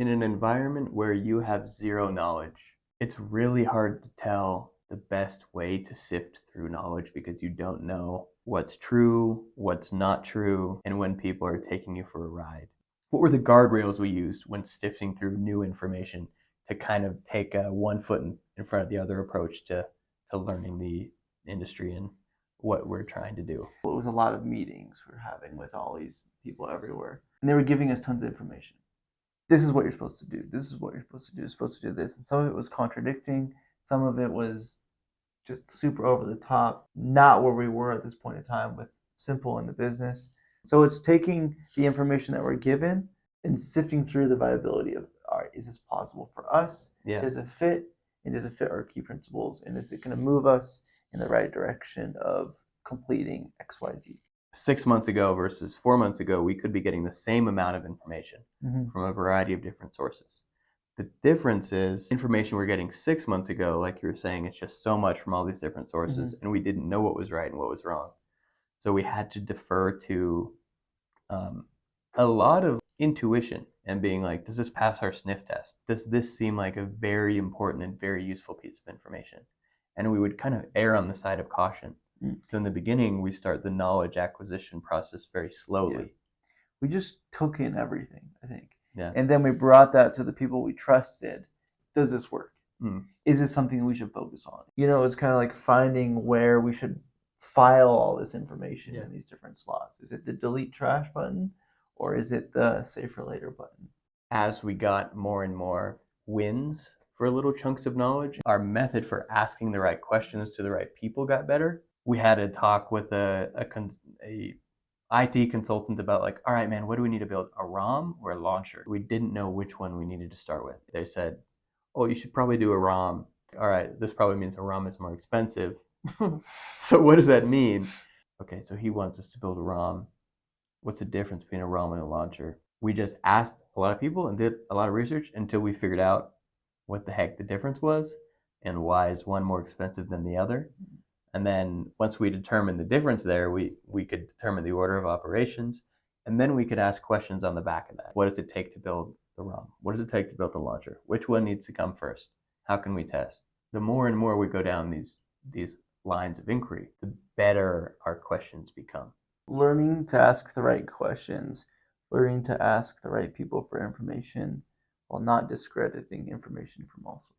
In an environment where you have zero knowledge, it's really hard to tell the best way to sift through knowledge because you don't know what's true, what's not true, and when people are taking you for a ride. What were the guardrails we used when sifting through new information to kind of take a one foot in front of the other approach to learning the industry and what we're trying to do? It was a lot of meetings we were having with all these people everywhere, and they were giving us tons of information. This is what you're supposed to do. This is what you're supposed to do. You're supposed to do this. And some of it was contradicting. Some of it was just super over the top, not where we were at this point in time with Simple in the business. So it's taking the information that we're given and sifting through the viability of, all right, is this plausible for us? Yeah. Does it fit? And does it fit our key principles? And is it going to move us in the right direction of completing XYZ? 6 months ago versus 4 months ago, we could be getting the same amount of information Mm-hmm. from a variety of different sources. The difference is information we're getting 6 months ago, like you were saying, it's just so much from all these different sources, and we didn't know what was right and what was wrong. So we had to defer to a lot of intuition and being like, does this pass our sniff test? Does this seem like a very important and very useful piece of information? And we would kind of err on the side of caution. So in the beginning, we start the knowledge acquisition process very slowly. Yeah. We just took in everything, I think. Yeah. And then we brought that to the people we trusted. Does this work? Mm. Is this something we should focus on? It's kind of like finding where we should file all this information in these different slots. Is it the delete trash button or is it the save for later button? As we got more and more wins for little chunks of knowledge, our method for asking the right questions to the right people got better. We had a talk with a IT consultant about like, all right, man, what do we need to build, a ROM or a launcher? We didn't know which one we needed to start with. They said, oh, you should probably do a ROM. All right, this probably means a ROM is more expensive. So what does that mean? Okay, so he wants us to build a ROM. What's the difference between a ROM and a launcher? We just asked a lot of people and did a lot of research until we figured out what the heck the difference was and why is one more expensive than the other. And then once we determined the difference there, we could determine the order of operations, and then we could ask questions on the back of that. What does it take to build the ROM? What does it take to build the launcher? Which one needs to come first? How can we test? The more and more we go down these lines of inquiry, the better our questions become. Learning to ask the right questions, learning to ask the right people for information while not discrediting information from all sources.